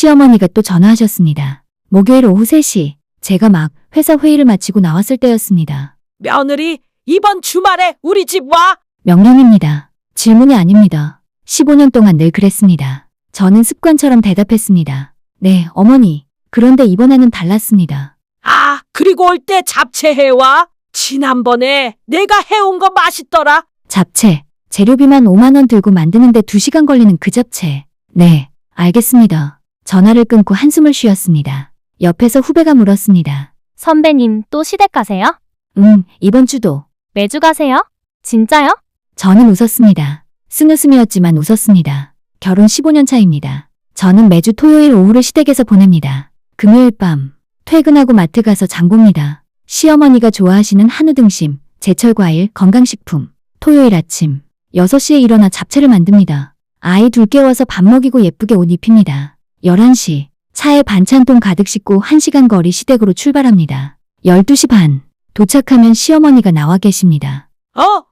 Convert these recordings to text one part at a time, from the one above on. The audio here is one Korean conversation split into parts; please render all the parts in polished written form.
시어머니가 또 전화하셨습니다. 목요일 오후 3시, 제가 막 회사 회의를 마치고 나왔을 때였습니다. 며느리, 이번 주말에 우리 집 와. 명령입니다. 질문이 아닙니다. 15년 동안 늘 그랬습니다. 저는 습관처럼 대답했습니다. 네, 어머니. 그런데 이번에는 달랐습니다. 아, 그리고 올 때 잡채 해와. 지난번에 내가 해온 거 맛있더라. 잡채. 재료비만 5만 원 들고 만드는데 2시간 걸리는 그 잡채. 네, 알겠습니다. 전화를 끊고 한숨을 쉬었습니다. 옆에서 후배가 물었습니다. 선배님 또 시댁 가세요? 이번 주도. 매주 가세요? 진짜요? 저는 웃었습니다. 쓴웃음이었지만 웃었습니다. 결혼 15년 차입니다. 저는 매주 토요일 오후를 시댁에서 보냅니다. 금요일 밤 퇴근하고 마트 가서 장 봅니다. 시어머니가 좋아하시는 한우 등심, 제철 과일, 건강식품. 토요일 아침 6시에 일어나 잡채를 만듭니다. 아이 둘 깨워서 밥 먹이고 예쁘게 옷 입힙니다. 11시 차에 반찬통 가득 싣고 1시간 거리 시댁으로 출발합니다. 12시 반 도착하면 시어머니가 나와 계십니다.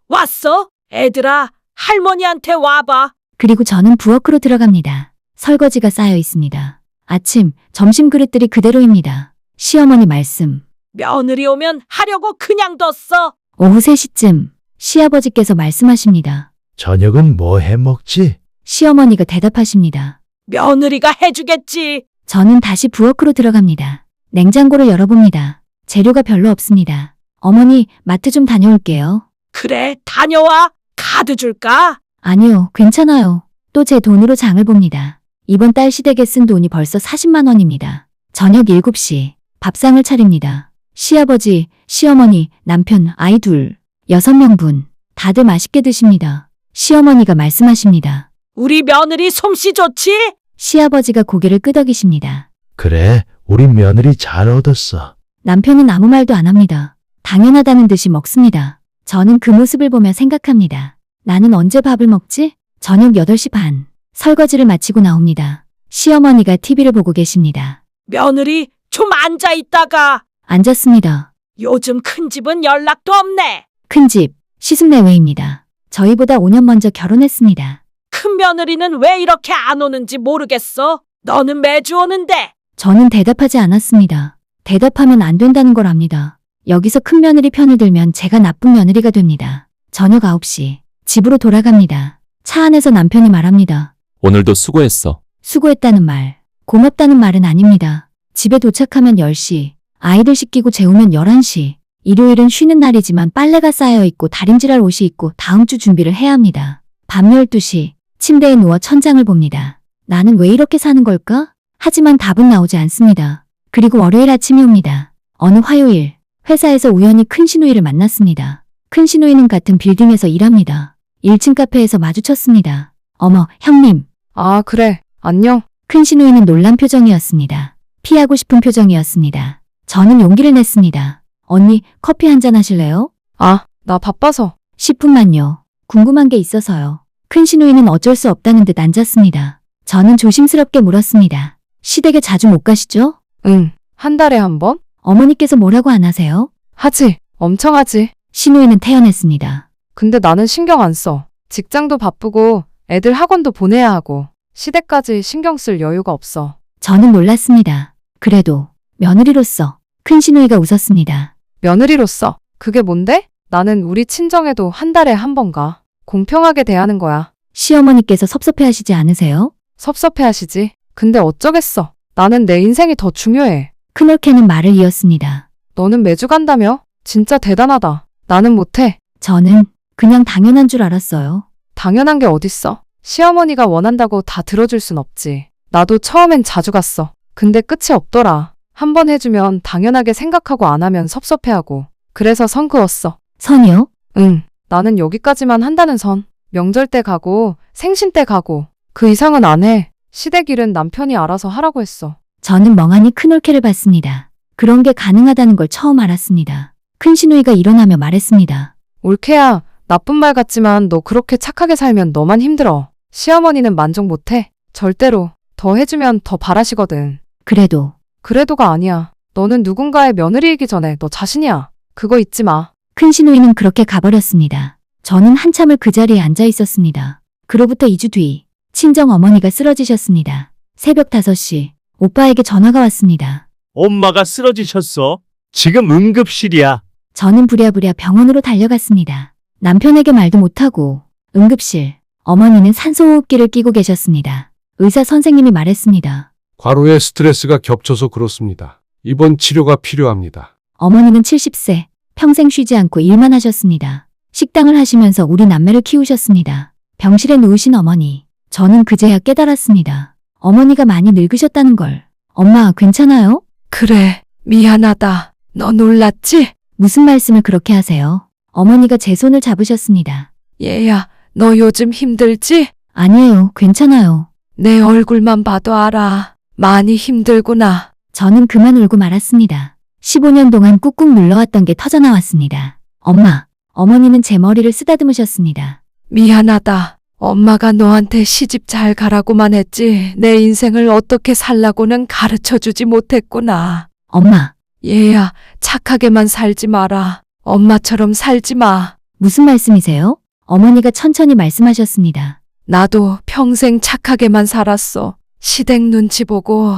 왔어? 애들아, 할머니한테 와봐. 그리고 저는 부엌으로 들어갑니다. 설거지가 쌓여 있습니다. 아침, 점심 그릇들이 그대로입니다. 시어머니 말씀. 며느리 오면 하려고 그냥 뒀어. 오후 3시쯤 시아버지께서 말씀하십니다. 저녁은 뭐 해 먹지? 시어머니가 대답하십니다. 며느리가 해주겠지. 저는 다시 부엌으로 들어갑니다. 냉장고를 열어봅니다. 재료가 별로 없습니다. 어머니, 마트 좀 다녀올게요. 그래, 다녀와. 카드 줄까? 아니요, 괜찮아요. 또 제 돈으로 장을 봅니다. 이번 달 시댁에 쓴 돈이 벌써 40만 원입니다. 저녁 7시 밥상을 차립니다. 시아버지, 시어머니, 남편, 아이 둘, 6명분. 다들 맛있게 드십니다. 시어머니가 말씀하십니다. 우리 며느리 솜씨 좋지? 시아버지가 고개를 끄덕이십니다. 그래, 우리 며느리 잘 얻었어. 남편은 아무 말도 안 합니다. 당연하다는 듯이 먹습니다. 저는 그 모습을 보며 생각합니다. 나는 언제 밥을 먹지? 저녁 8시 반. 설거지를 마치고 나옵니다. 시어머니가 TV를 보고 계십니다. 며느리, 좀 앉아 있다가. 앉았습니다. 요즘 큰 집은 연락도 없네. 큰 집, 시승내외입니다. 저희보다 5년 먼저 결혼했습니다. 큰 며느리는 왜 이렇게 안 오는지 모르겠어. 너는 매주 오는데. 저는 대답하지 않았습니다. 대답하면 안 된다는 걸 압니다. 여기서 큰 며느리 편을 들면 제가 나쁜 며느리가 됩니다. 저녁 9시, 집으로 돌아갑니다. 차 안에서 남편이 말합니다. 오늘도 수고했어. 수고했다는 말, 고맙다는 말은 아닙니다. 집에 도착하면 10시, 아이들 씻기고 재우면 11시. 일요일은 쉬는 날이지만 빨래가 쌓여 있고 다림질할 옷이 있고 다음 주 준비를 해야 합니다. 밤 12시, 침대에 누워 천장을 봅니다. 나는 왜 이렇게 사는 걸까? 하지만 답은 나오지 않습니다. 그리고 월요일 아침이 옵니다. 어느 화요일, 회사에서 우연히 큰 시누이를 만났습니다. 큰 시누이는 같은 빌딩에서 일합니다. 1층 카페에서 마주쳤습니다. 어머, 형님. 아, 그래. 안녕. 큰 시누이는 놀란 표정이었습니다. 피하고 싶은 표정이었습니다. 저는 용기를 냈습니다. 언니, 커피 한잔 하실래요? 아, 나 바빠서. 10분만요. 궁금한 게 있어서요. 큰 시누이는 어쩔 수 없다는 듯 앉았습니다. 저는 조심스럽게 물었습니다. 시댁에 자주 못 가시죠? 응. 한 달에 한 번? 어머니께서 뭐라고 안 하세요? 하지. 엄청 하지. 시누이는 태연했습니다. 근데 나는 신경 안 써. 직장도 바쁘고 애들 학원도 보내야 하고 시댁까지 신경 쓸 여유가 없어. 저는 놀랐습니다. 그래도 며느리로서 큰 시누이가 웃었습니다. 며느리로서? 그게 뭔데? 나는 우리 친정에도 한 달에 한 번 가. 공평하게 대하는 거야. 시어머니께서 섭섭해하시지 않으세요? 섭섭해하시지. 근데 어쩌겠어. 나는 내 인생이 더 중요해. 큰올케는 말을 이었습니다. 너는 매주 간다며? 진짜 대단하다. 나는 못해. 저는 그냥 당연한 줄 알았어요. 당연한 게 어딨어. 시어머니가 원한다고 다 들어줄 순 없지. 나도 처음엔 자주 갔어. 근데 끝이 없더라. 한 번 해주면 당연하게 생각하고 안 하면 섭섭해하고. 그래서 선 그었어. 선이요? 응. 나는 여기까지만 한다는 선. 명절 때 가고 생신 때 가고 그 이상은 안 해. 시댁 일은 남편이 알아서 하라고 했어. 저는 멍하니 큰올케를 봤습니다. 그런 게 가능하다는 걸 처음 알았습니다. 큰 시누이가 일어나며 말했습니다. 올케야, 나쁜 말 같지만 너 그렇게 착하게 살면 너만 힘들어. 시어머니는 만족 못해. 절대로. 더 해주면 더 바라시거든. 그래도. 그래도가 아니야. 너는 누군가의 며느리이기 전에 너 자신이야. 그거 잊지 마. 큰 시누이는 그렇게 가버렸습니다. 저는 한참을 그 자리에 앉아 있었습니다. 그로부터 2주 뒤 친정 어머니가 쓰러지셨습니다. 새벽 5시 오빠에게 전화가 왔습니다. 엄마가 쓰러지셨어. 지금 응급실이야. 저는 부랴부랴 병원으로 달려갔습니다. 남편에게 말도 못하고 응급실, 어머니는 산소호흡기를 끼고 계셨습니다. 의사 선생님이 말했습니다. 과로의 스트레스가 겹쳐서 그렇습니다. 입원 치료가 필요합니다. 어머니는 70세, 평생 쉬지 않고 일만 하셨습니다. 식당을 하시면서 우리 남매를 키우셨습니다. 병실에 누우신 어머니, 저는 그제야 깨달았습니다. 어머니가 많이 늙으셨다는 걸. 엄마, 괜찮아요? 그래, 미안하다. 너 놀랐지? 무슨 말씀을 그렇게 하세요? 어머니가 제 손을 잡으셨습니다. 얘야, 너 요즘 힘들지? 아니에요, 괜찮아요. 내 얼굴만 봐도 알아. 많이 힘들구나. 저는 그만 울고 말았습니다. 15년 동안 꾹꾹 눌러왔던 게 터져나왔습니다. 엄마, 어머니는 제 머리를 쓰다듬으셨습니다. 미안하다. 엄마가 너한테 시집 잘 가라고만 했지 내 인생을 어떻게 살라고는 가르쳐주지 못했구나. 엄마, 얘야, 착하게만 살지 마라. 엄마처럼 살지 마. 무슨 말씀이세요? 어머니가 천천히 말씀하셨습니다. 나도 평생 착하게만 살았어. 시댁 눈치 보고,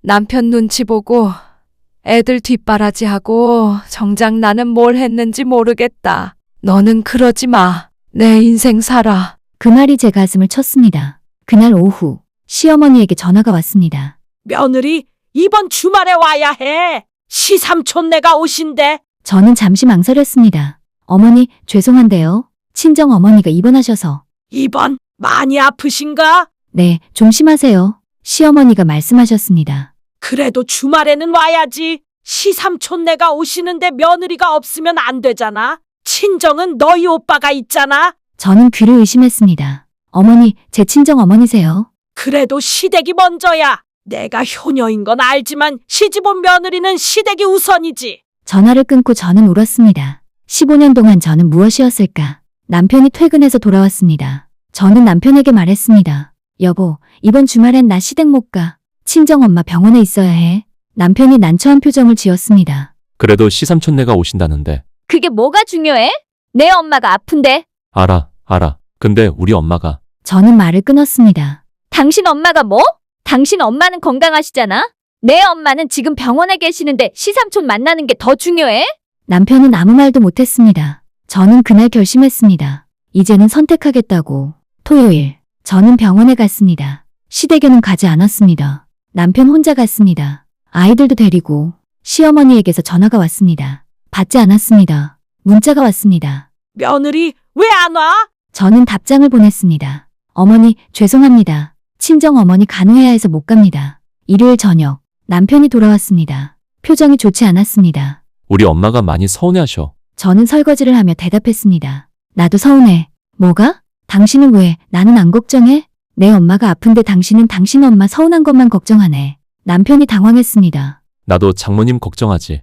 남편 눈치 보고, 애들 뒷바라지하고 정작 나는 뭘 했는지 모르겠다. 너는 그러지 마. 내 인생 살아. 그 말이 제 가슴을 쳤습니다. 그날 오후, 시어머니에게 전화가 왔습니다. 며느리 이번 주말에 와야 해. 시삼촌네가 오신대. 저는 잠시 망설였습니다. 어머니, 죄송한데요. 친정 어머니가 입원하셔서. 이번 많이 아프신가? 네, 좀 심하세요. 시어머니가 말씀하셨습니다. 그래도 주말에는 와야지. 시삼촌네가 오시는데 며느리가 없으면 안 되잖아. 친정은 너희 오빠가 있잖아. 저는 귀를 의심했습니다. 어머니, 제 친정 어머니세요? 그래도 시댁이 먼저야. 내가 효녀인 건 알지만 시집온 며느리는 시댁이 우선이지. 전화를 끊고 저는 울었습니다. 15년 동안 저는 무엇이었을까? 남편이 퇴근해서 돌아왔습니다. 저는 남편에게 말했습니다. 여보, 이번 주말엔 나 시댁 못 가. 친정엄마 병원에 있어야 해. 남편이 난처한 표정을 지었습니다. 그래도 시삼촌네가 오신다는데. 그게 뭐가 중요해? 내 엄마가 아픈데. 알아. 근데 우리 엄마가. 저는 말을 끊었습니다. 당신 엄마가 뭐? 당신 엄마는 건강하시잖아? 내 엄마는 지금 병원에 계시는데 시삼촌 만나는 게 더 중요해? 남편은 아무 말도 못했습니다. 저는 그날 결심했습니다. 이제는 선택하겠다고. 토요일, 저는 병원에 갔습니다. 시댁에는 가지 않았습니다. 남편 혼자 갔습니다. 아이들도 데리고 시어머니에게서 전화가 왔습니다. 받지 않았습니다. 문자가 왔습니다. 며느리 왜 안 와? 저는 답장을 보냈습니다. 어머니, 죄송합니다. 친정 어머니 간호해야 해서 못 갑니다. 일요일 저녁, 남편이 돌아왔습니다. 표정이 좋지 않았습니다. 우리 엄마가 많이 서운해하셔. 저는 설거지를 하며 대답했습니다. 나도 서운해. 뭐가? 당신은 왜 나는 안 걱정해? 내 엄마가 아픈데 당신은 당신 엄마 서운한 것만 걱정하네. 남편이 당황했습니다. 나도 장모님 걱정하지.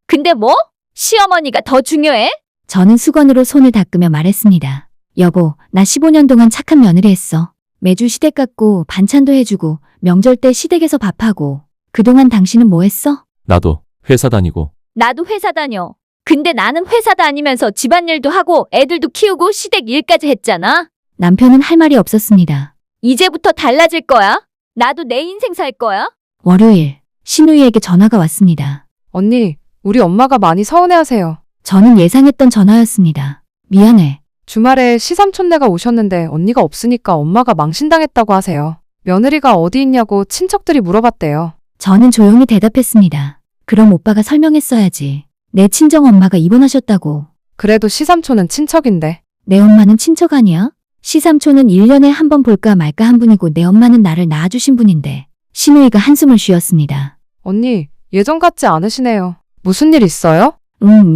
근데 뭐? 시어머니가 더 중요해? 저는 수건으로 손을 닦으며 말했습니다. 여보, 나 15년 동안 착한 며느리 했어. 매주 시댁 갔고 반찬도 해주고 명절 때 시댁에서 밥하고. 그동안 당신은 뭐 했어? 나도 회사 다니고. 나도 회사 다녀. 근데 나는 회사 다니면서 집안일도 하고 애들도 키우고 시댁 일까지 했잖아. 남편은 할 말이 없었습니다. 이제부터 달라질 거야. 나도 내 인생 살 거야. 월요일, 신우이에게 전화가 왔습니다. 언니, 우리 엄마가 많이 서운해하세요. 저는 예상했던 전화였습니다. 미안해. 주말에 시삼촌네가 오셨는데 언니가 없으니까 엄마가 망신당했다고 하세요. 며느리가 어디 있냐고 친척들이 물어봤대요. 저는 조용히 대답했습니다. 그럼 오빠가 설명했어야지. 내 친정 엄마가 입원하셨다고. 그래도 시삼촌은 친척인데. 내 엄마는 친척 아니야? 시삼촌은 1년에 한 번 볼까 말까 한 분이고 내 엄마는 나를 낳아주신 분인데. 신우이가 한숨을 쉬었습니다. 언니, 예전 같지 않으시네요. 무슨 일 있어요?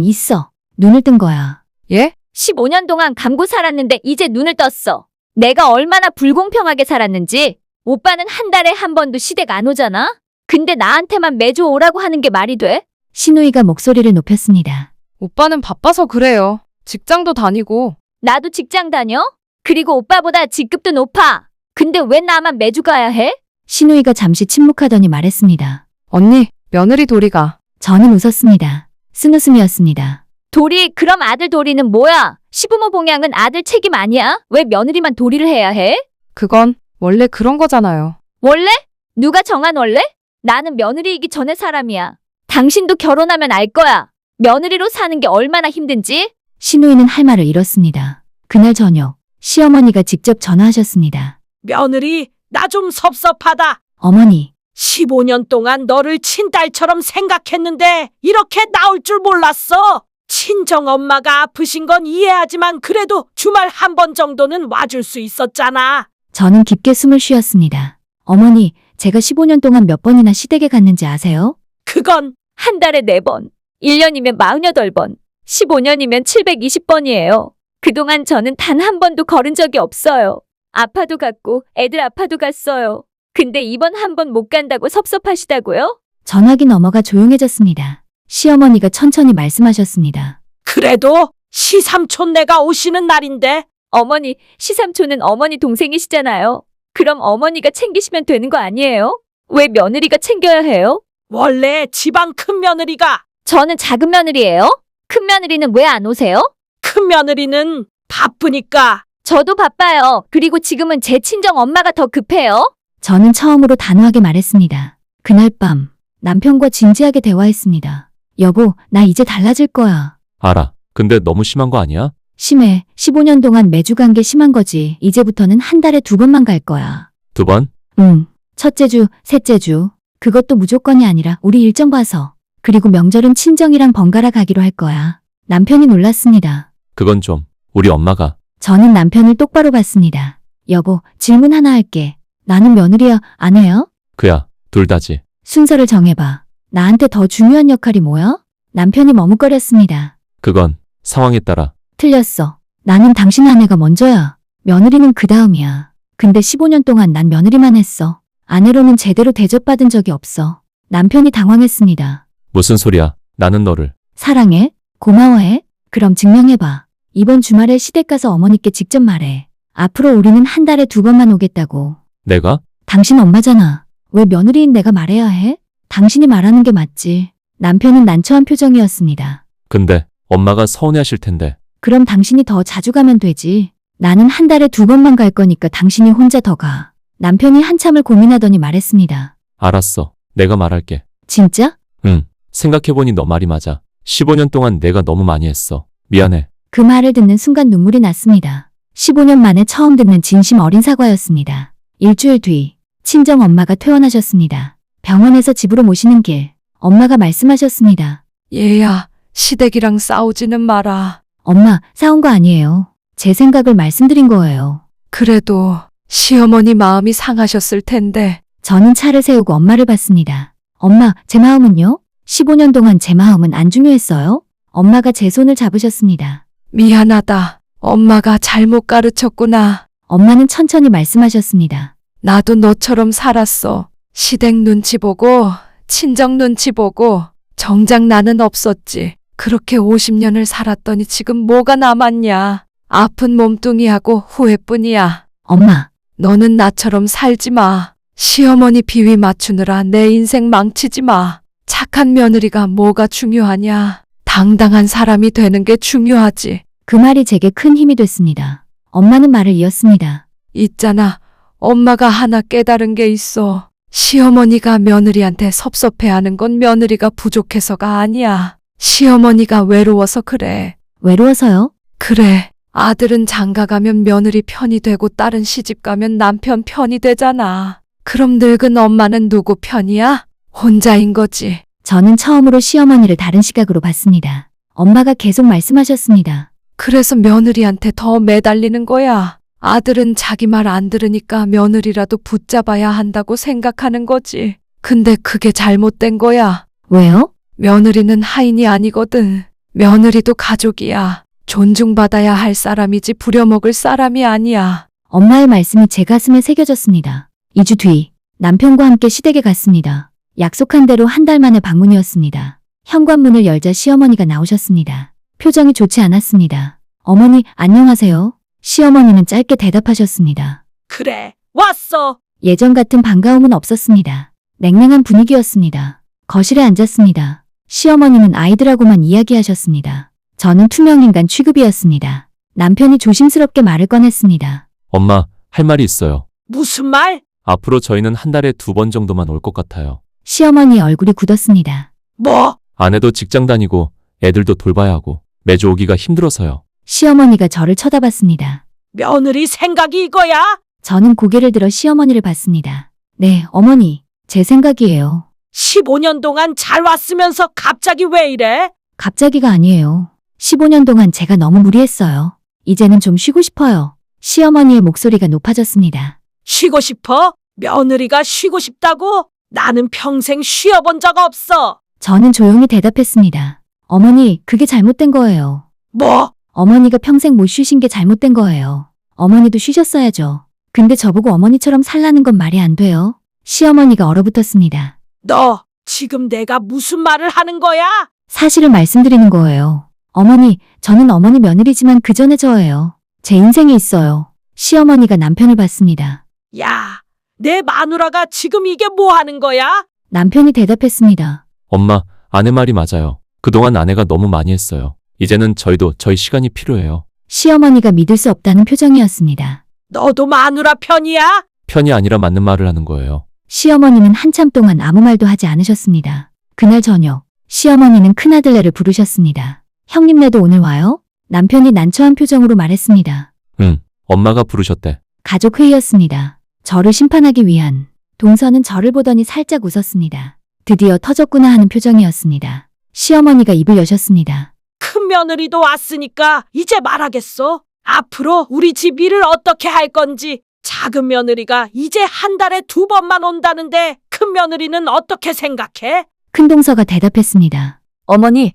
있어. 눈을 뜬 거야. 예? 15년 동안 감고 살았는데 이제 눈을 떴어. 내가 얼마나 불공평하게 살았는지. 오빠는 한 달에 한 번도 시댁 안 오잖아? 근데 나한테만 매주 오라고 하는 게 말이 돼? 신우이가 목소리를 높였습니다. 오빠는 바빠서 그래요. 직장도 다니고. 나도 직장 다녀? 그리고 오빠보다 직급도 높아. 근데 왜 나만 매주 가야 해? 신우이가 잠시 침묵하더니 말했습니다. 언니, 며느리 도리가. 저는 웃었습니다. 쓴웃음이었습니다. 도리, 그럼 아들 도리는 뭐야? 시부모 봉양은 아들 책임 아니야? 왜 며느리만 도리를 해야 해? 그건 원래 그런 거잖아요. 원래? 누가 정한 원래? 나는 며느리이기 전에 사람이야. 당신도 결혼하면 알 거야. 며느리로 사는 게 얼마나 힘든지? 신우이는 할 말을 잃었습니다. 그날 저녁 시어머니가 직접 전화하셨습니다. 며느리, 나 좀 섭섭하다. 어머니, 15년 동안 너를 친딸처럼 생각했는데 이렇게 나올 줄 몰랐어. 친정 엄마가 아프신 건 이해하지만 그래도 주말 한 번 정도는 와줄 수 있었잖아. 저는 깊게 숨을 쉬었습니다. 어머니, 제가 15년 동안 몇 번이나 시댁에 갔는지 아세요? 그건 한 달에 4번, 1년이면 48번, 15년이면 720번이에요. 그동안 저는 단 한 번도 걸은 적이 없어요. 아파도 갔고 애들 아파도 갔어요. 근데 이번 한 번 못 간다고 섭섭하시다고요? 전화기 넘어가 조용해졌습니다. 시어머니가 천천히 말씀하셨습니다. 그래도 시삼촌네가 오시는 날인데 어머니, 시삼촌은 어머니 동생이시잖아요. 그럼 어머니가 챙기시면 되는 거 아니에요? 왜 며느리가 챙겨야 해요? 원래 지방 큰 며느리가 저는 작은 며느리예요. 큰 며느리는 왜 안 오세요? 큰 며느리는 바쁘니까. 저도 바빠요. 그리고 지금은 제 친정 엄마가 더 급해요. 저는 처음으로 단호하게 말했습니다. 그날 밤 남편과 진지하게 대화했습니다. 여보, 나 이제 달라질 거야. 알아. 근데 너무 심한 거 아니야? 심해. 15년 동안 매주 간 게 심한 거지. 이제부터는 한 달에 2번만 갈 거야. 2번? 응. 첫째 주, 셋째 주. 그것도 무조건이 아니라 우리 일정 봐서. 그리고 명절은 친정이랑 번갈아 가기로 할 거야. 남편이 놀랐습니다. 그건 좀. 우리 엄마가. 저는 남편을 똑바로 봤습니다. 여보, 질문 하나 할게. 나는 며느리야, 아내야? 그야. 둘 다지. 순서를 정해봐. 나한테 더 중요한 역할이 뭐야? 남편이 머뭇거렸습니다. 그건 상황에 따라. 틀렸어. 나는 당신 아내가 먼저야. 며느리는 그 다음이야. 근데 15년 동안 난 며느리만 했어. 아내로는 제대로 대접받은 적이 없어. 남편이 당황했습니다. 무슨 소리야? 나는 너를. 사랑해? 고마워해? 그럼 증명해봐. 이번 주말에 시댁 가서 어머니께 직접 말해. 앞으로 우리는 한 달에 2번만 오겠다고. 내가? 당신 엄마잖아. 왜 며느리인 내가 말해야 해? 당신이 말하는 게 맞지. 남편은 난처한 표정이었습니다. 근데 엄마가 서운해하실 텐데. 그럼 당신이 더 자주 가면 되지. 나는 한 달에 2번만 갈 거니까 당신이 혼자 더 가. 남편이 한참을 고민하더니 말했습니다. 알았어. 내가 말할게. 진짜? 응. 생각해보니 너 말이 맞아. 15년 동안 내가 너무 많이 했어. 미안해. 그 말을 듣는 순간 눈물이 났습니다. 15년 만에 처음 듣는 진심 어린 사과였습니다. 일주일 뒤, 친정 엄마가 퇴원하셨습니다. 병원에서 집으로 모시는 길, 엄마가 말씀하셨습니다. 얘야, 시댁이랑 싸우지는 마라. 엄마, 싸운 거 아니에요. 제 생각을 말씀드린 거예요. 그래도 시어머니 마음이 상하셨을 텐데. 저는 차를 세우고 엄마를 봤습니다. 엄마, 제 마음은요? 15년 동안 제 마음은 안 중요했어요? 엄마가 제 손을 잡으셨습니다. 미안하다. 엄마가 잘못 가르쳤구나. 엄마는 천천히 말씀하셨습니다. 나도 너처럼 살았어. 시댁 눈치 보고, 친정 눈치 보고, 정작 나는 없었지. 그렇게 50년을 살았더니 지금 뭐가 남았냐. 아픈 몸뚱이하고 후회뿐이야. 엄마, 너는 나처럼 살지 마. 시어머니 비위 맞추느라 내 인생 망치지 마. 착한 며느리가 뭐가 중요하냐. 당당한 사람이 되는 게 중요하지. 그 말이 제게 큰 힘이 됐습니다. 엄마는 말을 이었습니다. 있잖아. 엄마가 하나 깨달은 게 있어. 시어머니가 며느리한테 섭섭해하는 건 며느리가 부족해서가 아니야. 시어머니가 외로워서 그래. 외로워서요? 그래. 아들은 장가 가면 며느리 편이 되고 딸은 시집 가면 남편 편이 되잖아. 그럼 늙은 엄마는 누구 편이야? 혼자인 거지. 저는 처음으로 시어머니를 다른 시각으로 봤습니다. 엄마가 계속 말씀하셨습니다. 그래서 며느리한테 더 매달리는 거야. 아들은 자기 말 안 들으니까 며느리라도 붙잡아야 한다고 생각하는 거지. 근데 그게 잘못된 거야. 왜요? 며느리는 하인이 아니거든. 며느리도 가족이야. 존중받아야 할 사람이지 부려먹을 사람이 아니야. 엄마의 말씀이 제 가슴에 새겨졌습니다. 2주 뒤, 남편과 함께 시댁에 갔습니다. 약속한 대로 한 달 만에 방문이었습니다. 현관문을 열자 시어머니가 나오셨습니다. 표정이 좋지 않았습니다. 어머니, 안녕하세요. 시어머니는 짧게 대답하셨습니다. 그래, 왔어. 예전 같은 반가움은 없었습니다. 냉랭한 분위기였습니다. 거실에 앉았습니다. 시어머니는 아이들하고만 이야기하셨습니다. 저는 투명인간 취급이었습니다. 남편이 조심스럽게 말을 꺼냈습니다. 엄마, 할 말이 있어요. 무슨 말? 앞으로 저희는 한 달에 2번 정도만 올 것 같아요. 시어머니의 얼굴이 굳었습니다. 뭐? 아내도 직장 다니고 애들도 돌봐야 하고 매주 오기가 힘들어서요. 시어머니가 저를 쳐다봤습니다. 며느리 생각이 이거야? 저는 고개를 들어 시어머니를 봤습니다. 네, 어머니, 제 생각이에요. 15년 동안 잘 왔으면서 갑자기 왜 이래? 갑자기가 아니에요. 15년 동안 제가 너무 무리했어요. 이제는 좀 쉬고 싶어요. 시어머니의 목소리가 높아졌습니다. 쉬고 싶어? 며느리가 쉬고 싶다고? 나는 평생 쉬어본 적 없어. 저는 조용히 대답했습니다. 어머니, 그게 잘못된 거예요. 뭐? 어머니가 평생 못 쉬신 게 잘못된 거예요. 어머니도 쉬셨어야죠. 근데 저보고 어머니처럼 살라는 건 말이 안 돼요. 시어머니가 얼어붙었습니다. 너 지금 내가 무슨 말을 하는 거야? 사실을 말씀드리는 거예요. 어머니, 저는 어머니 며느리지만 그 전에 저예요. 제 인생이 있어요. 시어머니가 남편을 봤습니다. 야, 내 마누라가 지금 이게 뭐 하는 거야? 남편이 대답했습니다. 엄마, 아내 말이 맞아요. 그동안 아내가 너무 많이 했어요. 이제는 저희도 저희 시간이 필요해요. 시어머니가 믿을 수 없다는 표정이었습니다. 너도 마누라 편이야? 편이 아니라 맞는 말을 하는 거예요. 시어머니는 한참 동안 아무 말도 하지 않으셨습니다. 그날 저녁, 시어머니는 큰아들네를 부르셨습니다. 형님네도 오늘 와요? 남편이 난처한 표정으로 말했습니다. 응, 엄마가 부르셨대. 가족 회의였습니다. 저를 심판하기 위한. 동서는 저를 보더니 살짝 웃었습니다. 드디어 터졌구나 하는 표정이었습니다. 시어머니가 입을 여셨습니다. 큰 며느리도 왔으니까 이제 말하겠어. 앞으로 우리 집 일을 어떻게 할 건지. 작은 며느리가 이제 한 달에 2번만 온다는데 큰 며느리는 어떻게 생각해? 큰 동서가 대답했습니다. 어머니,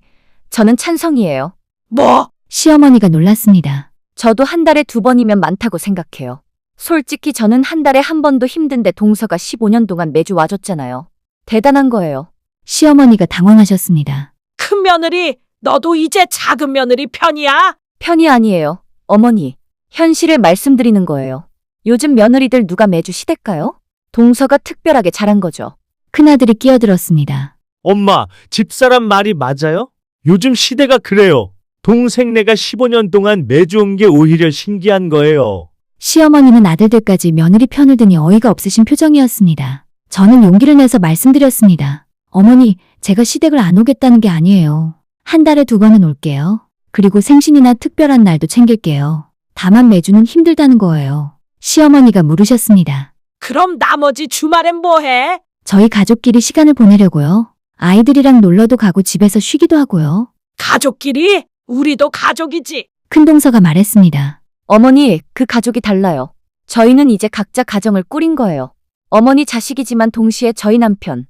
저는 찬성이에요. 뭐? 시어머니가 놀랐습니다. 저도 한 달에 2번이면 많다고 생각해요. 솔직히 저는 한 달에 한 번도 힘든데 동서가 15년 동안 매주 와줬잖아요. 대단한 거예요. 시어머니가 당황하셨습니다. 큰 며느리, 너도 이제 작은 며느리 편이야? 편이 아니에요. 어머니, 현실을 말씀드리는 거예요. 요즘 며느리들 누가 매주 시댁가요? 동서가 특별하게 잘한 거죠. 큰아들이 끼어들었습니다. 엄마, 집사람 말이 맞아요? 요즘 시대가 그래요. 동생네가 15년 동안 매주 온 게 오히려 신기한 거예요. 시어머니는 아들들까지 며느리 편을 드니 어이가 없으신 표정이었습니다. 저는 용기를 내서 말씀드렸습니다. 어머니, 제가 시댁을 안 오겠다는 게 아니에요. 한 달에 2번은 올게요. 그리고 생신이나 특별한 날도 챙길게요. 다만 매주는 힘들다는 거예요. 시어머니가 물으셨습니다. 그럼 나머지 주말엔 뭐 해? 저희 가족끼리 시간을 보내려고요. 아이들이랑 놀러도 가고 집에서 쉬기도 하고요. 가족끼리? 우리도 가족이지. 큰동서가 말했습니다. 어머니, 그 가족이 달라요. 저희는 이제 각자 가정을 꾸린 거예요. 어머니 자식이지만 동시에 저희 남편,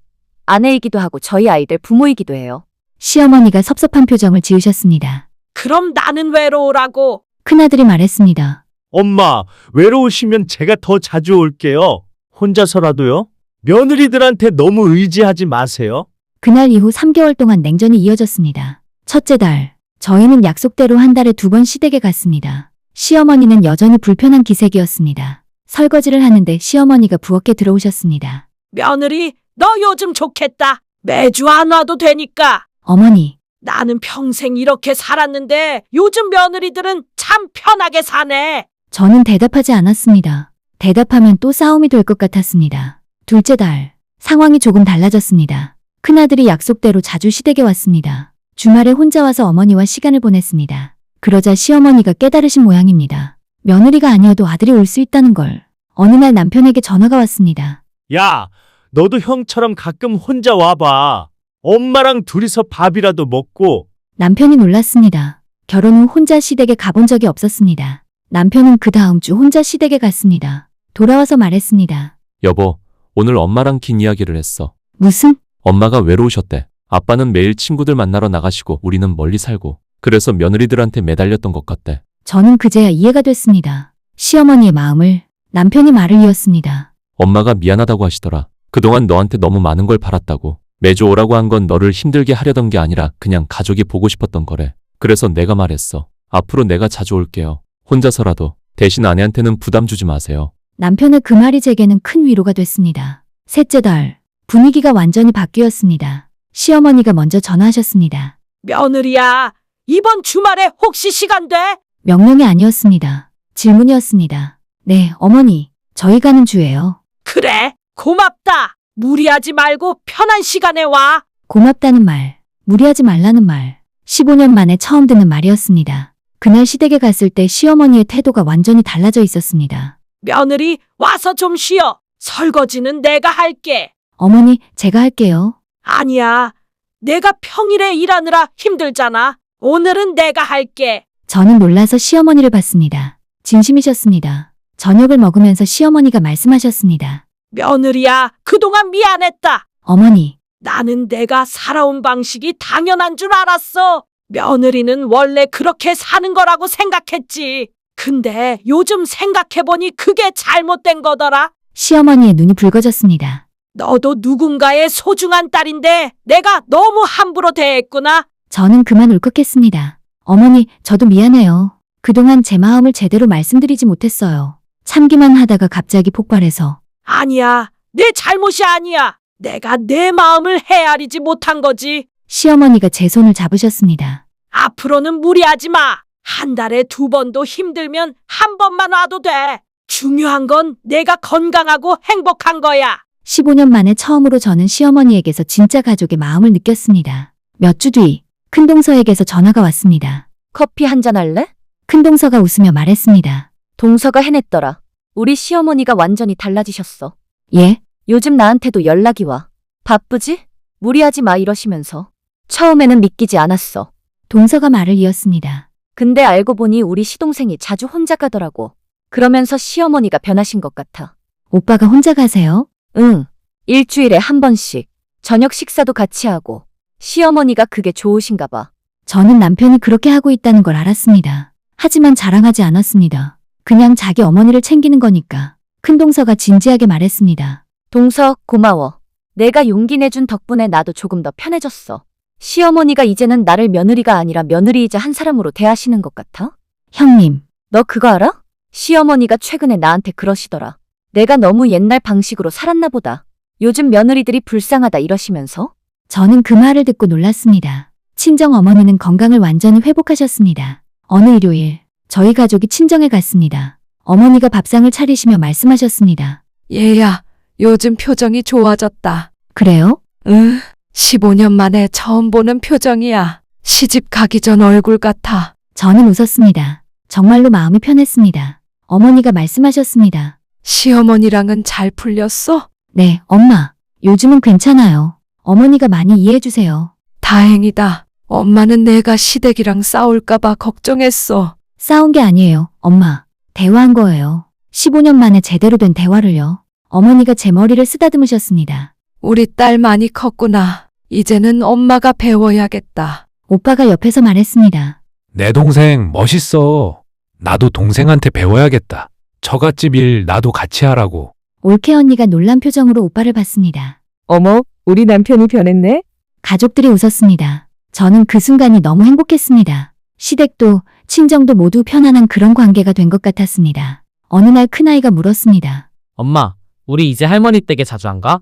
아내이기도 하고 저희 아이들 부모이기도 해요. 시어머니가 섭섭한 표정을 지으셨습니다. 그럼 나는 외로우라고. 큰아들이 말했습니다. 엄마, 외로우시면 제가 더 자주 올게요. 혼자서라도요. 며느리들한테 너무 의지하지 마세요. 그날 이후 3개월 동안 냉전이 이어졌습니다. 첫째 달, 저희는 약속대로 한 달에 2번 시댁에 갔습니다. 시어머니는 여전히 불편한 기색이었습니다. 설거지를 하는데 시어머니가 부엌에 들어오셨습니다. 며느리, 너 요즘 좋겠다. 매주 안 와도 되니까. 어머니, 나는 평생 이렇게 살았는데 요즘 며느리들은 참 편하게 사네. 저는 대답하지 않았습니다. 대답하면 또 싸움이 될 것 같았습니다. 둘째 달, 상황이 조금 달라졌습니다. 큰아들이 약속대로 자주 시댁에 왔습니다. 주말에 혼자 와서 어머니와 시간을 보냈습니다. 그러자 시어머니가 깨달으신 모양입니다. 며느리가 아니어도 아들이 올 수 있다는 걸. 어느 날 남편에게 전화가 왔습니다. 야, 너도 형처럼 가끔 혼자 와봐. 엄마랑 둘이서 밥이라도 먹고. 남편이 놀랐습니다. 결혼 후 혼자 시댁에 가본 적이 없었습니다. 남편은 그 다음 주 혼자 시댁에 갔습니다. 돌아와서 말했습니다. 여보, 오늘 엄마랑 긴 이야기를 했어. 무슨? 엄마가 외로우셨대. 아빠는 매일 친구들 만나러 나가시고 우리는 멀리 살고. 그래서 며느리들한테 매달렸던 것 같대. 저는 그제야 이해가 됐습니다. 시어머니의 마음을. 남편이 말을 이었습니다. 엄마가 미안하다고 하시더라. 그동안 너한테 너무 많은 걸 바랐다고. 매주 오라고 한 건 너를 힘들게 하려던 게 아니라 그냥 가족이 보고 싶었던 거래. 그래서 내가 말했어. 앞으로 내가 자주 올게요. 혼자서라도. 대신 아내한테는 부담 주지 마세요. 남편의 그 말이 제게는 큰 위로가 됐습니다. 셋째 달, 분위기가 완전히 바뀌었습니다. 시어머니가 먼저 전화하셨습니다. 며느리야, 이번 주말에 혹시 시간 돼? 명령이 아니었습니다. 질문이었습니다. 네, 어머니. 저희 가는 주예요. 그래, 고맙다. 무리하지 말고 편한 시간에 와. 고맙다는 말, 무리하지 말라는 말. 15년 만에 처음 듣는 말이었습니다. 그날 시댁에 갔을 때 시어머니의 태도가 완전히 달라져 있었습니다. 며느리, 와서 좀 쉬어. 설거지는 내가 할게. 어머니, 제가 할게요. 아니야. 내가 평일에 일하느라 힘들잖아. 오늘은 내가 할게. 저는 놀라서 시어머니를 봤습니다. 진심이셨습니다. 저녁을 먹으면서 시어머니가 말씀하셨습니다. 며느리야, 그동안 미안했다. 어머니, 나는 내가 살아온 방식이 당연한 줄 알았어. 며느리는 원래 그렇게 사는 거라고 생각했지. 근데 요즘 생각해보니 그게 잘못된 거더라. 시어머니의 눈이 붉어졌습니다. 너도 누군가의 소중한 딸인데 내가 너무 함부로 대했구나. 저는 그만 울컥했습니다. 어머니, 저도 미안해요. 그동안 제 마음을 제대로 말씀드리지 못했어요. 참기만 하다가 갑자기 폭발해서. 아니야, 내 잘못이 아니야. 내가 내 마음을 헤아리지 못한 거지. 시어머니가 제 손을 잡으셨습니다. 앞으로는 무리하지 마. 한 달에 2번도 힘들면 한 번만 와도 돼. 중요한 건 내가 건강하고 행복한 거야. 15년 만에 처음으로 저는 시어머니에게서 진짜 가족의 마음을 느꼈습니다. 몇 주 뒤, 큰동서에게서 전화가 왔습니다. 커피 한잔 할래? 큰동서가 웃으며 말했습니다. 동서가 해냈더라. 우리 시어머니가 완전히 달라지셨어. 예? 요즘 나한테도 연락이 와. 바쁘지? 무리하지 마 이러시면서. 처음에는 믿기지 않았어. 동서가 말을 이었습니다. 근데 알고 보니 우리 시동생이 자주 혼자 가더라고. 그러면서 시어머니가 변하신 것 같아. 오빠가 혼자 가세요? 응. 일주일에 한 번씩. 저녁 식사도 같이 하고. 시어머니가 그게 좋으신가 봐. 저는 남편이 그렇게 하고 있다는 걸 알았습니다. 하지만 자랑하지 않았습니다. 그냥 자기 어머니를 챙기는 거니까. 큰동서가 진지하게 말했습니다. 동서, 고마워. 내가 용기 내준 덕분에 나도 조금 더 편해졌어. 시어머니가 이제는 나를 며느리가 아니라 며느리이자 한 사람으로 대하시는 것 같아? 형님, 너 그거 알아? 시어머니가 최근에 나한테 그러시더라. 내가 너무 옛날 방식으로 살았나 보다. 요즘 며느리들이 불쌍하다 이러시면서. 저는 그 말을 듣고 놀랐습니다. 친정 어머니는 건강을 완전히 회복하셨습니다. 어느 일요일, 저희 가족이 친정에 갔습니다. 어머니가 밥상을 차리시며 말씀하셨습니다. 얘야, 요즘 표정이 좋아졌다. 그래요? 응, 15년 만에 처음 보는 표정이야. 시집 가기 전 얼굴 같아. 저는 웃었습니다. 정말로 마음이 편했습니다. 어머니가 말씀하셨습니다. 시어머니랑은 잘 풀렸어? 네, 엄마. 요즘은 괜찮아요. 어머니가 많이 이해해주세요. 다행이다. 엄마는 내가 시댁이랑 싸울까봐 걱정했어. 싸운 게 아니에요, 엄마. 대화한 거예요. 15년 만에 제대로 된 대화를요. 어머니가 제 머리를 쓰다듬으셨습니다. 우리 딸 많이 컸구나. 이제는 엄마가 배워야겠다. 오빠가 옆에서 말했습니다. 내 동생 멋있어. 나도 동생한테 배워야겠다. 처갓집 일 나도 같이 하라고. 올케 언니가 놀란 표정으로 오빠를 봤습니다. 어머, 우리 남편이 변했네? 가족들이 웃었습니다. 저는 그 순간이 너무 행복했습니다. 시댁도 친정도 모두 편안한 그런 관계가 된 것 같았습니다. 어느 날 큰아이가 물었습니다. 엄마, 우리 이제 할머니 댁에 자주 안 가?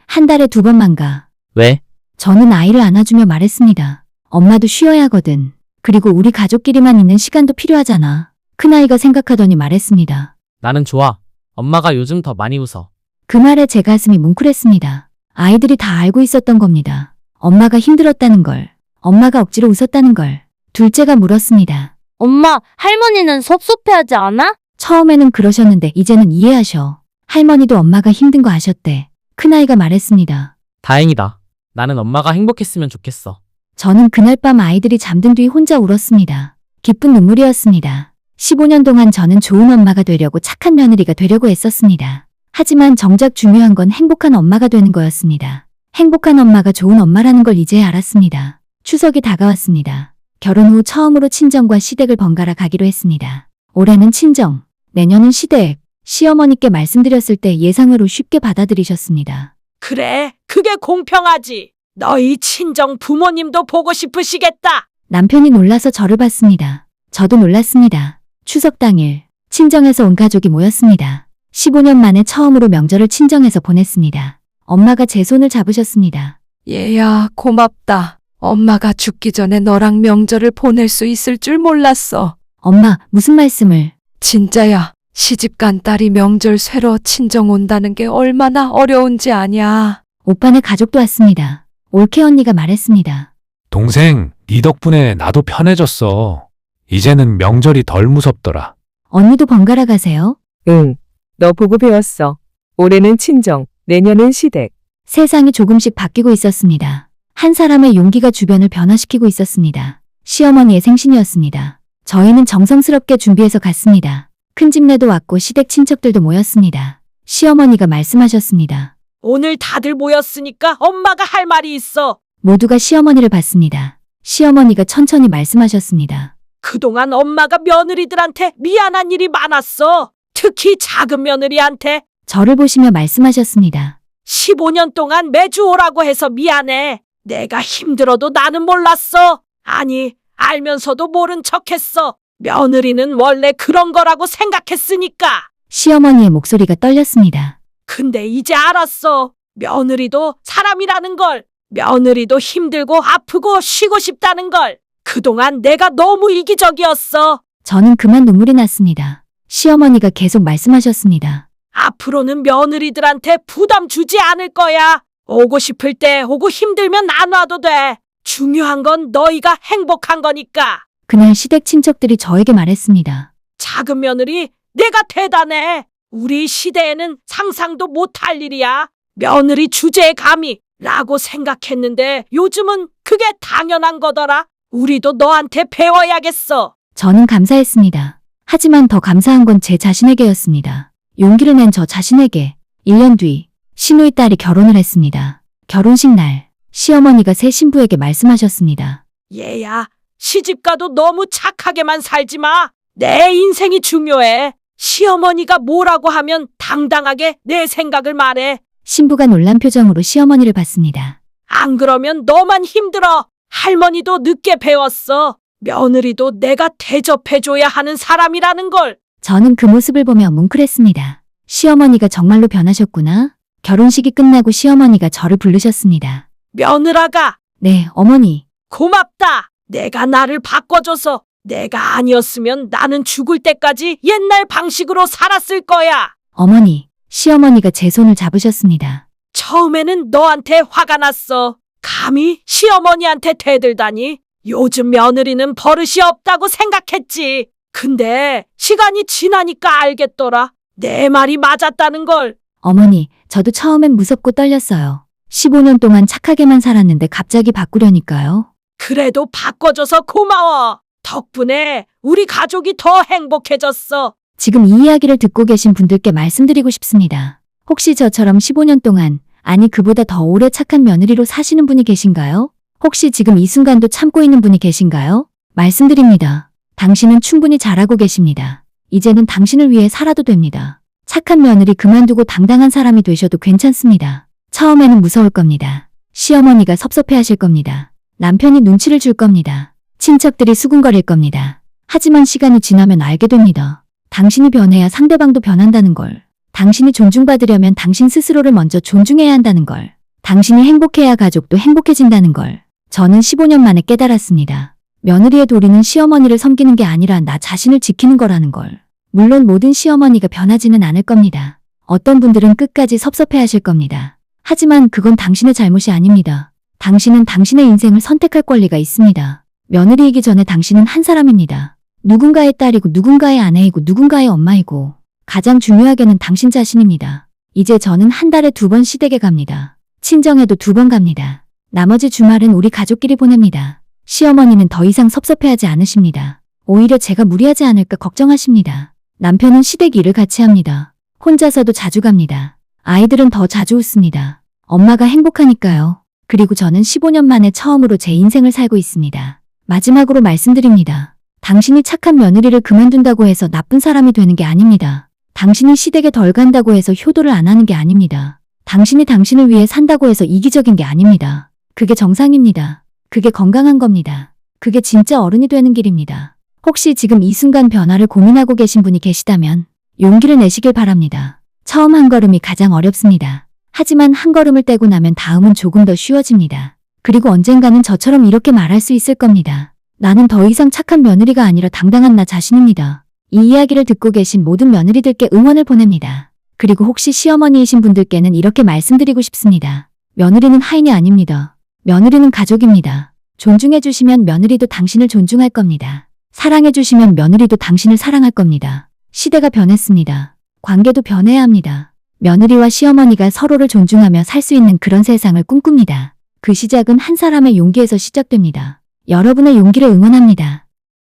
한 달에 2번만 가. 왜? 저는 아이를 안아주며 말했습니다. 엄마도 쉬어야 하거든. 그리고 우리 가족끼리만 있는 시간도 필요하잖아. 큰아이가 생각하더니 말했습니다. 나는 좋아. 엄마가 요즘 더 많이 웃어. 그 말에 제 가슴이 뭉클했습니다. 아이들이 다 알고 있었던 겁니다. 엄마가 힘들었다는 걸, 엄마가 억지로 웃었다는 걸. 둘째가 물었습니다. 엄마, 할머니는 섭섭해하지 않아? 처음에는 그러셨는데 이제는 이해하셔. 할머니도 엄마가 힘든 거 아셨대. 큰아이가 말했습니다. 다행이다. 나는 엄마가 행복했으면 좋겠어. 저는 그날 밤 아이들이 잠든 뒤 혼자 울었습니다. 기쁜 눈물이었습니다. 15년 동안 저는 좋은 엄마가 되려고 착한 며느리가 되려고 애썼습니다. 하지만 정작 중요한 건 행복한 엄마가 되는 거였습니다. 행복한 엄마가 좋은 엄마라는 걸 이제야 알았습니다. 추석이 다가왔습니다. 결혼 후 처음으로 친정과 시댁을 번갈아 가기로 했습니다. 올해는 친정, 내년은 시댁. 시어머니께 말씀드렸을 때 예상외로 쉽게 받아들이셨습니다. 그래, 그게 공평하지. 너희 친정 부모님도 보고 싶으시겠다. 남편이 놀라서 저를 봤습니다. 저도 놀랐습니다. 추석 당일, 친정에서 온 가족이 모였습니다. 15년 만에 처음으로 명절을 친정에서 보냈습니다. 엄마가 제 손을 잡으셨습니다. 얘야, 고맙다. 엄마가 죽기 전에 너랑 명절을 보낼 수 있을 줄 몰랐어. 엄마, 무슨 말씀을? 진짜야. 시집간 딸이 명절 쇠러 친정 온다는 게 얼마나 어려운지 아냐. 오빠네 가족도 왔습니다. 올케 언니가 말했습니다. 동생, 네 덕분에 나도 편해졌어. 이제는 명절이 덜 무섭더라. 언니도 번갈아 가세요. 응, 너 보고 배웠어. 올해는 친정, 내년은 시댁. 세상이 조금씩 바뀌고 있었습니다. 한 사람의 용기가 주변을 변화시키고 있었습니다. 시어머니의 생신이었습니다. 저희는 정성스럽게 준비해서 갔습니다. 큰 집내도 왔고 시댁 친척들도 모였습니다. 시어머니가 말씀하셨습니다. 오늘 다들 모였으니까 엄마가 할 말이 있어. 모두가 시어머니를 봤습니다. 시어머니가 천천히 말씀하셨습니다. 그동안 엄마가 며느리들한테 미안한 일이 많았어. 특히 작은 며느리한테. 저를 보시며 말씀하셨습니다. 15년 동안 매주 오라고 해서 미안해. 내가 힘들어도 나는 몰랐어. 아니, 알면서도 모른 척했어. 며느리는 원래 그런 거라고 생각했으니까. 시어머니의 목소리가 떨렸습니다. 근데 이제 알았어. 며느리도 사람이라는 걸. 며느리도 힘들고 아프고 쉬고 싶다는 걸. 그동안 내가 너무 이기적이었어. 저는 그만 눈물이 났습니다. 시어머니가 계속 말씀하셨습니다. 앞으로는 며느리들한테 부담 주지 않을 거야. 오고 싶을 때 오고 힘들면 안 와도 돼. 중요한 건 너희가 행복한 거니까. 그날 시댁 친척들이 저에게 말했습니다. 작은 며느리, 내가 대단해. 우리 시대에는 상상도 못할 일이야. 며느리 주제에 감히 라고 생각했는데 요즘은 그게 당연한 거더라. 우리도 너한테 배워야겠어. 저는 감사했습니다. 하지만 더 감사한 건 제 자신에게였습니다. 용기를 낸 저 자신에게 1년 뒤 시누이 딸이 결혼을 했습니다. 결혼식 날 시어머니가 새 신부에게 말씀하셨습니다. 얘야, 시집가도 너무 착하게만 살지 마. 내 인생이 중요해. 시어머니가 뭐라고 하면 당당하게 내 생각을 말해. 신부가 놀란 표정으로 시어머니를 봤습니다. 안 그러면 너만 힘들어. 할머니도 늦게 배웠어. 며느리도 내가 대접해줘야 하는 사람이라는 걸. 저는 그 모습을 보며 뭉클했습니다. 시어머니가 정말로 변하셨구나. 결혼식이 끝나고 시어머니가 저를 부르셨습니다. 며느라가, 네, 어머니. 고맙다. 내가 나를 바꿔줘서. 내가 아니었으면 나는 죽을 때까지 옛날 방식으로 살았을 거야. 어머니, 시어머니가 제 손을 잡으셨습니다. 처음에는 너한테 화가 났어. 감히 시어머니한테 대들다니. 요즘 며느리는 버릇이 없다고 생각했지. 근데 시간이 지나니까 알겠더라. 내 말이 맞았다는 걸. 어머니, 저도 처음엔 무섭고 떨렸어요. 15년 동안 착하게만 살았는데 갑자기 바꾸려니까요. 그래도 바꿔줘서 고마워. 덕분에 우리 가족이 더 행복해졌어. 지금 이 이야기를 듣고 계신 분들께 말씀드리고 싶습니다. 혹시 저처럼 15년 동안, 아니 그보다 더 오래 착한 며느리로 사시는 분이 계신가요? 혹시 지금 이 순간도 참고 있는 분이 계신가요? 말씀드립니다. 당신은 충분히 잘하고 계십니다. 이제는 당신을 위해 살아도 됩니다. 착한 며느리 그만두고 당당한 사람이 되셔도 괜찮습니다. 처음에는 무서울 겁니다. 시어머니가 섭섭해하실 겁니다. 남편이 눈치를 줄 겁니다. 친척들이 수군거릴 겁니다. 하지만 시간이 지나면 알게 됩니다. 당신이 변해야 상대방도 변한다는 걸. 당신이 존중받으려면 당신 스스로를 먼저 존중해야 한다는 걸. 당신이 행복해야 가족도 행복해진다는 걸. 저는 15년 만에 깨달았습니다. 며느리의 도리는 시어머니를 섬기는 게 아니라 나 자신을 지키는 거라는 걸. 물론 모든 시어머니가 변하지는 않을 겁니다. 어떤 분들은 끝까지 섭섭해하실 겁니다. 하지만 그건 당신의 잘못이 아닙니다. 당신은 당신의 인생을 선택할 권리가 있습니다. 며느리이기 전에 당신은 한 사람입니다. 누군가의 딸이고 누군가의 아내이고 누군가의 엄마이고 가장 중요하게는 당신 자신입니다. 이제 저는 한 달에 2번 시댁에 갑니다. 친정에도 2번 갑니다. 나머지 주말은 우리 가족끼리 보냅니다. 시어머니는 더 이상 섭섭해하지 않으십니다. 오히려 제가 무리하지 않을까 걱정하십니다. 남편은 시댁 일을 같이 합니다. 혼자서도 자주 갑니다. 아이들은 더 자주 웃습니다. 엄마가 행복하니까요. 그리고 저는 15년 만에 처음으로 제 인생을 살고 있습니다. 마지막으로 말씀드립니다. 당신이 착한 며느리를 그만둔다고 해서 나쁜 사람이 되는 게 아닙니다. 당신이 시댁에 덜 간다고 해서 효도를 안 하는 게 아닙니다. 당신이 당신을 위해 산다고 해서 이기적인 게 아닙니다. 그게 정상입니다. 그게 건강한 겁니다. 그게 진짜 어른이 되는 길입니다. 혹시 지금 이 순간 변화를 고민하고 계신 분이 계시다면 용기를 내시길 바랍니다. 처음 한 걸음이 가장 어렵습니다. 하지만 한 걸음을 떼고 나면 다음은 조금 더 쉬워집니다. 그리고 언젠가는 저처럼 이렇게 말할 수 있을 겁니다. 나는 더 이상 착한 며느리가 아니라 당당한 나 자신입니다. 이 이야기를 듣고 계신 모든 며느리들께 응원을 보냅니다. 그리고 혹시 시어머니이신 분들께는 이렇게 말씀드리고 싶습니다. 며느리는 하인이 아닙니다. 며느리는 가족입니다. 존중해주시면 며느리도 당신을 존중할 겁니다. 사랑해주시면 며느리도 당신을 사랑할 겁니다. 시대가 변했습니다. 관계도 변해야 합니다. 며느리와 시어머니가 서로를 존중하며 살 수 있는 그런 세상을 꿈꿉니다. 그 시작은 한 사람의 용기에서 시작됩니다. 여러분의 용기를 응원합니다.